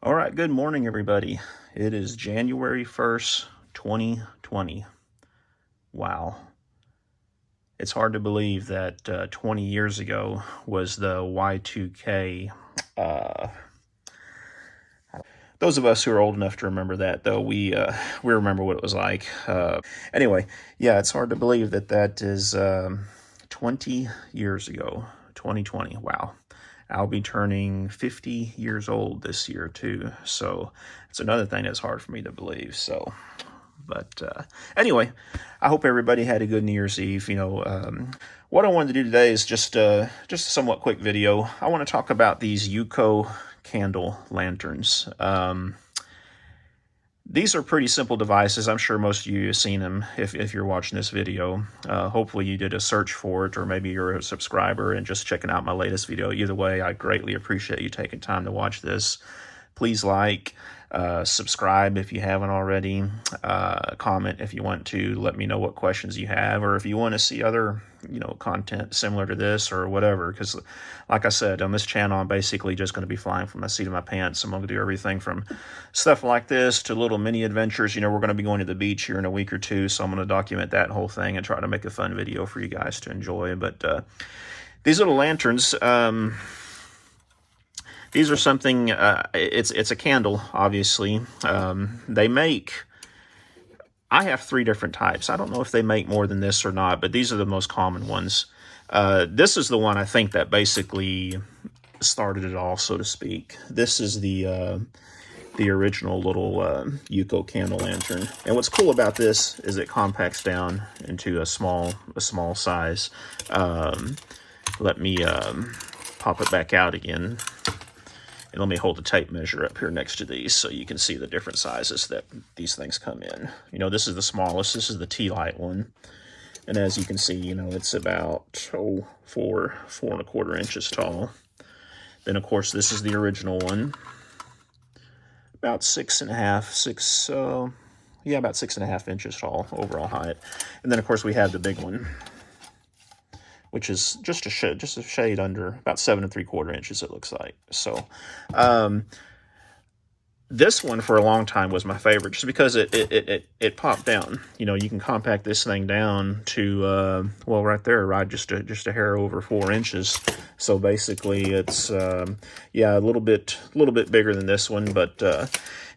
All right, good morning, everybody. It is January 1st, 2020. Wow. It's hard to believe that 20 years ago was the Y2K. Those of us who are old enough to remember that, though, we remember what it was like. Anyway, yeah, it's hard to believe that is 20 years ago, 2020. Wow. I'll be turning 50 years old this year, too. So it's another thing that's hard for me to believe. But anyway, I hope everybody had a good New Year's Eve. What I wanted to do today is just a somewhat quick video. I want to talk about these UCO Candle lanterns. These are pretty simple devices. I'm sure most of you have seen them if you're watching this video. Hopefully you did a search for it, or maybe you're a subscriber and just checking out my latest video. Either way, I greatly appreciate you taking time to watch this. Please like, subscribe if you haven't already, comment if you want to, let me know what questions you have, or if you want to see other, content similar to this or whatever, because like I said, on this channel, I'm basically just going to be flying from the seat of my pants. I'm going to do everything from stuff like this to little mini adventures. We're going to be going to the beach here in a week or two, so I'm going to document that whole thing and try to make a fun video for you guys to enjoy. But these little lanterns, these are something, it's a candle, obviously. I have 3 different types. I don't know if they make more than this or not, but these are the most common ones. This is the one I think that basically started it all, so to speak. This is the original little UCO candle lantern. And what's cool about this is it compacts down into a small size. Let me pop it back out again. And let me hold the tape measure up here next to these so you can see the different sizes that these things come in. This is the smallest. This is the tea light one. And as you can see, it's about 4.25 inches tall. Then, of course, this is the original one. About 6.5 inches tall overall height. And then, of course, we have the big one, which is just a shade under, about 7.75 inches, it looks like. So, this one for a long time was my favorite, just because it popped down. You can compact this thing down to right there, right, just a hair over 4 inches. So basically, it's a little bit bigger than this one. But the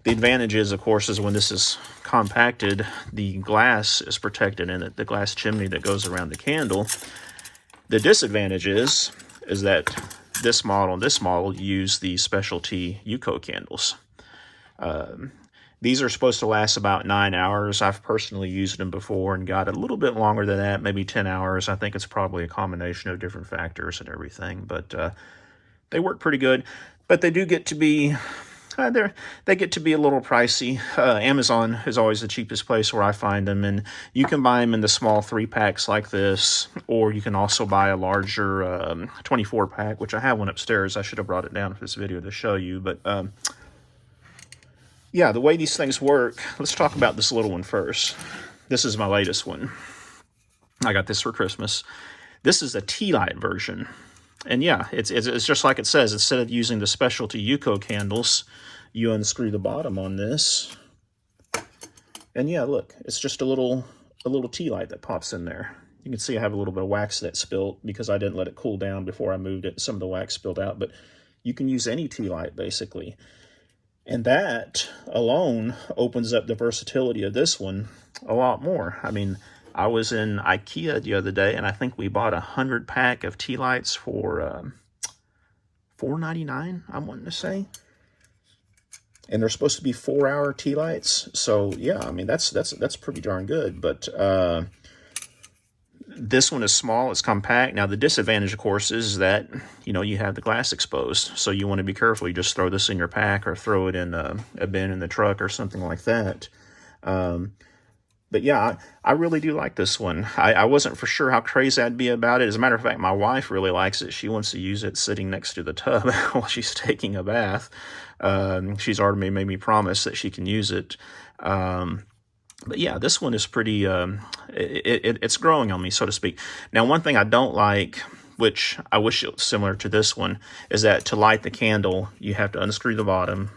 advantage is, of course, is when this is compacted, the glass is protected in it, the glass chimney that goes around the candle. The disadvantage is that this model and this model use the specialty UCO candles. These are supposed to last about 9 hours. I've personally used them before and got a little bit longer than that, maybe 10 hours. I think it's probably a combination of different factors and everything, but they work pretty good. But they do get to be they get to be a little pricey. Amazon is always the cheapest place where I find them, and you can buy them in the small 3-packs like this, or you can also buy a larger 24-pack, which I have one upstairs. I should have brought it down for this video to show you, but yeah, the way these things work, let's talk about this little one first. This is my latest one. I got this for Christmas. This is a tea light version. And yeah, it's just like it says. Instead of using the specialty UCO candles, you unscrew the bottom on this. And yeah, look, it's just a little tea light that pops in there. You can see I have a little bit of wax that spilled because I didn't let it cool down before I moved it. Some of the wax spilled out, but you can use any tea light basically. And that alone opens up the versatility of this one a lot more. I mean, I was in IKEA the other day, and I think we bought a 100-pack of tea lights for $4.99, I'm wanting to say. And they're supposed to be 4-hour tea lights. So yeah, I mean that's pretty darn good. But this one is small, it's compact. Now the disadvantage, of course, is that you have the glass exposed, so you want to be careful. You just throw this in your pack or throw it in a bin in the truck or something like that. But yeah, I really do like this one. I wasn't for sure how crazy I'd be about it. As a matter of fact, my wife really likes it. She wants to use it sitting next to the tub while she's taking a bath. She's already made me promise that she can use it. But yeah, this one is pretty, it's growing on me, so to speak. Now, one thing I don't like, which I wish it was similar to this one, is that to light the candle, you have to unscrew the bottom,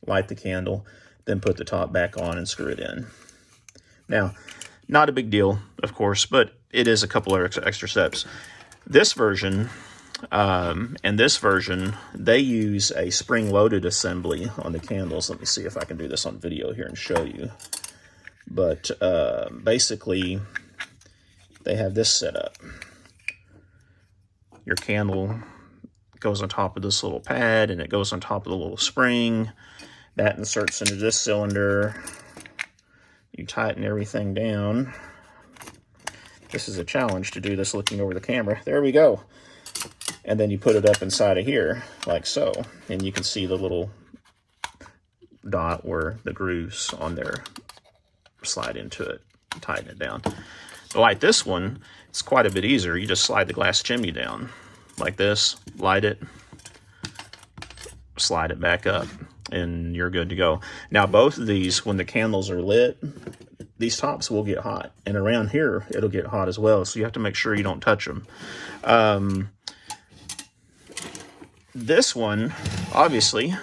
light the candle, then put the top back on and screw it in. Now, not a big deal, of course, but it is a couple of extra steps. This version and this version, they use a spring-loaded assembly on the candles. Let me see if I can do this on video here and show you. But basically, they have this set up. Your candle goes on top of this little pad, and it goes on top of the little spring. That inserts into this cylinder. You tighten everything down. This is a challenge to do this looking over the camera. There we go. And then you put it up inside of here, like so. And you can see the little dot where the grooves on there slide into it, tighten it down. But like this one, it's quite a bit easier. You just slide the glass chimney down like this, light it, slide it back up, and you're good to go. Now, both of these, when the candles are lit, these tops will get hot. And around here, it'll get hot as well. So you have to make sure you don't touch them. This one, obviously,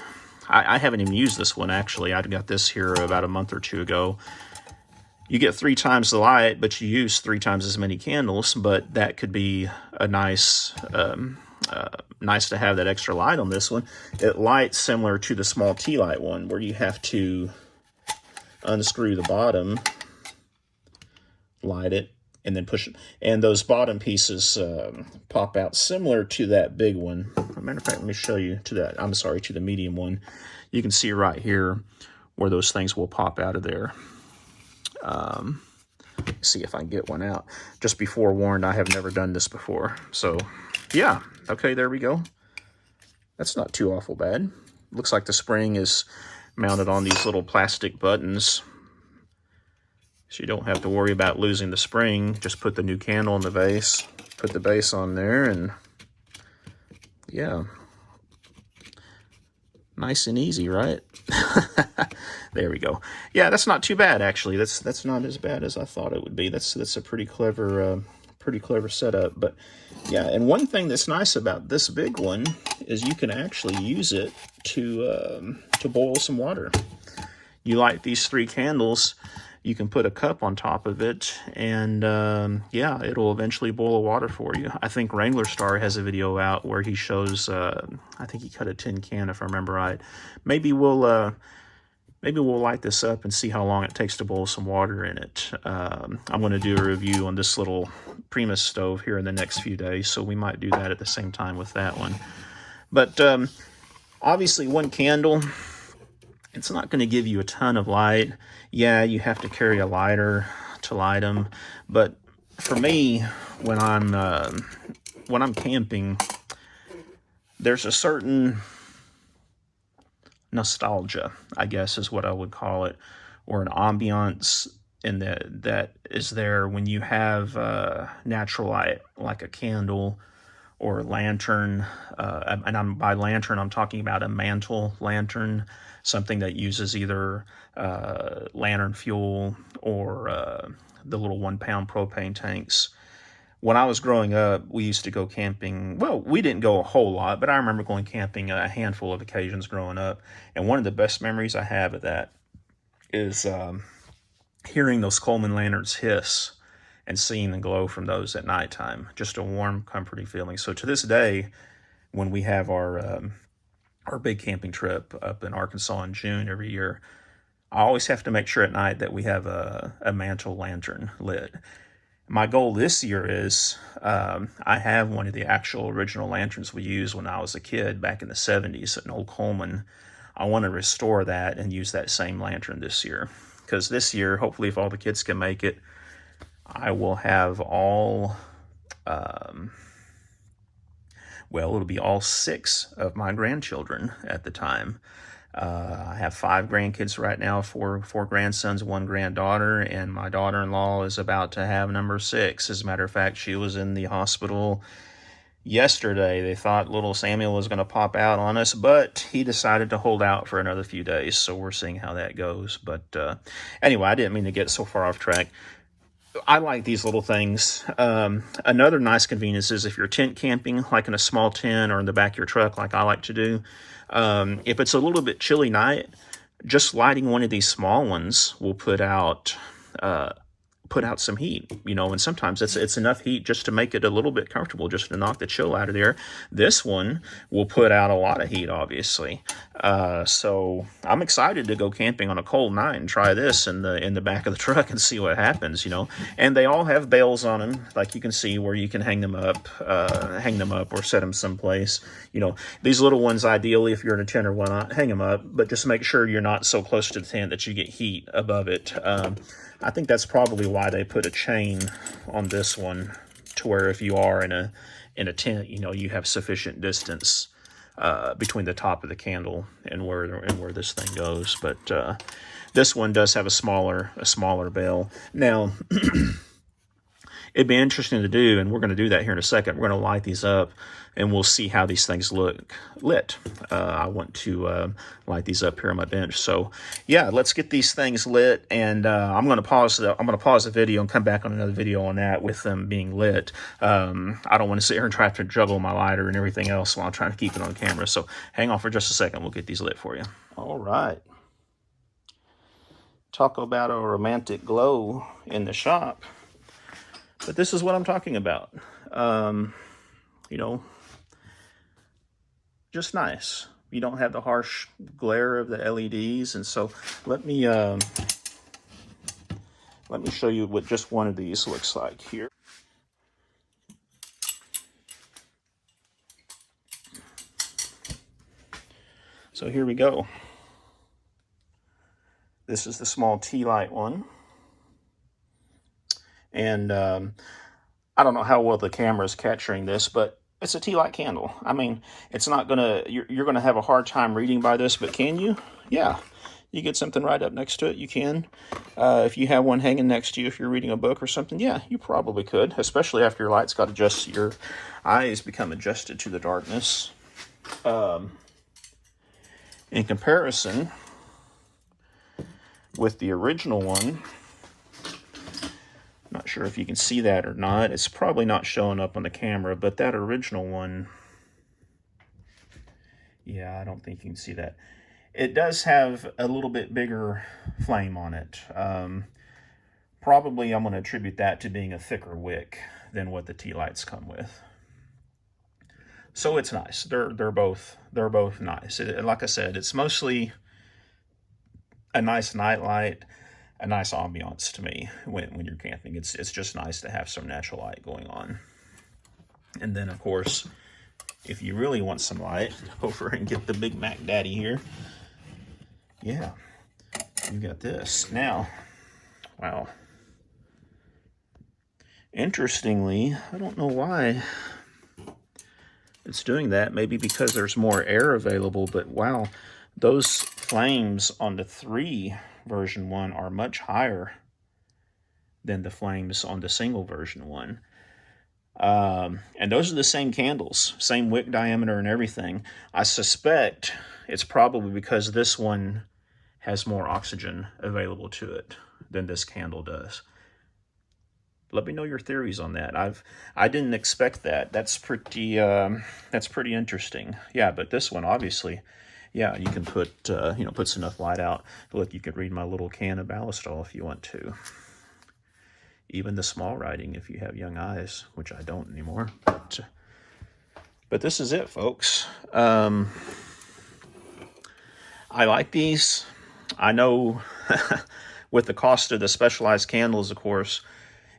I haven't even used this one, actually. I got this here about a month or two ago. You get 3 times the light, but you use 3 times as many candles. But that could be a nice, nice to have that extra light on this one. It lights similar to the small tea light one, where you have to unscrew the bottom, light it, and then push it. And those bottom pieces pop out similar to that big one. As a matter of fact, let me show you to that. I'm sorry, to the medium one. You can see right here where those things will pop out of there. See if I can get one out. Just be forewarned, I have never done this before. So, yeah. Okay, there we go. That's not too awful bad. Looks like the spring is mounted on these little plastic buttons. So you don't have to worry about losing the spring. Just put the new candle in the vase, put the base on there, and yeah. Nice and easy, right? There we go. Yeah, that's not too bad, actually. That's not as bad as I thought it would be. That's a pretty clever setup. But yeah, and one thing that's nice about this big one is you can actually use it to boil some water. You light these 3 candles. You can put a cup on top of it, and yeah, it'll eventually boil the water for you. I think Wrangler Star has a video out where he shows, I think he cut a tin can, if I remember right. Maybe we'll light this up and see how long it takes to boil some water in it. I'm going to do a review on this little Primus stove here in the next few days, so we might do that at the same time with that one. But obviously, one candle, it's not going to give you a ton of light. Yeah, you have to carry a lighter to light them. But for me, when I'm camping, there's a certain nostalgia, I guess is what I would call it, or an ambiance in that is there when you have natural light, like a candle or a lantern. And by lantern, I'm talking about a mantle lantern, something that uses either lantern fuel or the little 1-pound propane tanks. When I was growing up, we used to go camping. Well, we didn't go a whole lot, but I remember going camping a handful of occasions growing up. And one of the best memories I have of that is hearing those Coleman lanterns hiss and seeing the glow from those at nighttime. Just a warm, comforting feeling. So to this day, when we have our big camping trip up in Arkansas in June every year, I always have to make sure at night that we have a mantle lantern lit. My goal this year is, I have one of the actual original lanterns we used when I was a kid back in the 70s, an old Coleman. I want to restore that and use that same lantern this year. Because this year, hopefully if all the kids can make it, I will have all, well, it'll be all 6 of my grandchildren at the time. I have 5 grandkids right now, 4 grandsons, 1 granddaughter, and my daughter-in-law is about to have number 6. As a matter of fact, she was in the hospital yesterday. They thought little Samuel was going to pop out on us, but he decided to hold out for another few days, so we're seeing how that goes. But anyway, I didn't mean to get so far off track. I like these little things. Another nice convenience is if you're tent camping, like in a small tent or in the back of your truck, like I like to do, if it's a little bit chilly night, just lighting one of these small ones will put out some heat, you know, and sometimes it's enough heat just to make it a little bit comfortable, just to knock the chill out of there. This one will put out a lot of heat, obviously. So I'm excited to go camping on a cold night and try this in the back of the truck and see what happens, you know. And they all have bails on them, like you can see, where you can hang them up or set them someplace. You know, these little ones, ideally, if you're in a tent or whatnot, hang them up, but just make sure you're not so close to the tent that you get heat above it. I think that's probably why they put a chain on this one, to where if you are in a tent, you know, you have sufficient distance between the top of the candle and where this thing goes. But this one does have a smaller bail. Now, it'd be interesting to do, and we're going to do that here in a second. We're going to light these up, and we'll see how these things look lit. I want to light these up here on my bench. So, yeah, let's get these things lit, and I'm going to pause the video and come back on another video on that with them being lit. I don't want to sit here and try to juggle my lighter and everything else while I'm trying to keep it on camera. So, hang on for just a second. We'll get these lit for you. All right. Talk about a romantic glow in the shop. But this is what I'm talking about. You know, just nice. You don't have the harsh glare of the LEDs. And so let me show you what just one of these looks like here. So here we go. This is the small tea light one. And I don't know how well the camera is capturing this, but it's a tea light candle. I mean, it's not gonna, you're gonna have a hard time reading by this, but can you? Yeah, you get something right up next to it, you can. If you have one hanging next to you, if you're reading a book or something, yeah, you probably could, especially after your lights got adjusted, your eyes become adjusted to the darkness. In comparison with the original one, not sure if you can see that or not. It's probably not showing up on the camera, but that original one, yeah, I don't think you can see that. It does have a little bit bigger flame on it. Probably I'm going to attribute that to being a thicker wick than what the tea lights come with. So it's nice. They're both nice. Like I said, it's mostly a nice night light, a nice ambiance to me when you're camping. It's just nice to have some natural light going on. And then, of course, if you really want some light, over and get the Big Mac Daddy here. Yeah, you got this. Now, wow. Interestingly, I don't know why it's doing that. Maybe because there's more air available, but wow, those flames on the 3 version 1 are much higher than the flames on the single version 1. And those are the same candles, same wick diameter and everything. I suspect it's probably because this one has more oxygen available to it than this candle does. Let me know your theories on that. I didn't expect that. That's pretty interesting. Yeah, but this one, obviously, yeah, you can put puts enough light out. Look, you could read my little can of Ballistol if you want to. Even the small writing if you have young eyes, which I don't anymore. But this is it, folks. I like these. I know with the cost of the specialized candles, of course,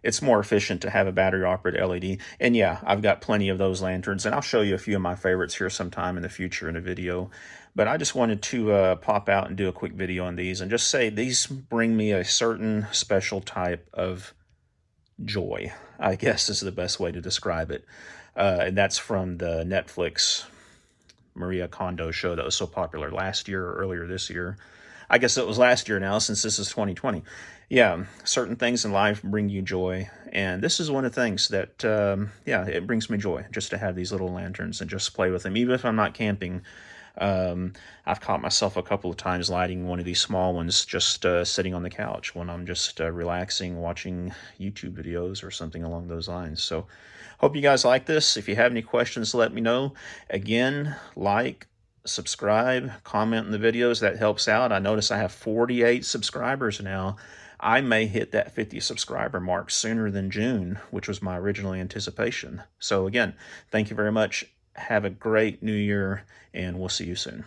it's more efficient to have a battery-operated LED. And yeah, I've got plenty of those lanterns, and I'll show you a few of my favorites here sometime in the future in a video. But I just wanted to pop out and do a quick video on these and just say these bring me a certain special type of joy, I guess is the best way to describe it. And that's from the Netflix Maria Kondo show that was so popular last year or earlier this year. I guess it was last year now, since this is 2020. Yeah, certain things in life bring you joy. And this is one of the things that, yeah, it brings me joy just to have these little lanterns and just play with them. Even if I'm not camping, I've caught myself a couple of times lighting one of these small ones just sitting on the couch when I'm just relaxing, watching YouTube videos or something along those lines. So hope you guys like this. If you have any questions, let me know. Again, like, subscribe, comment in the videos. That helps out. I notice I have 48 subscribers now. I may hit that 50 subscriber mark sooner than June, which was my original anticipation. So again, thank you very much. Have a great new year, and we'll see you soon.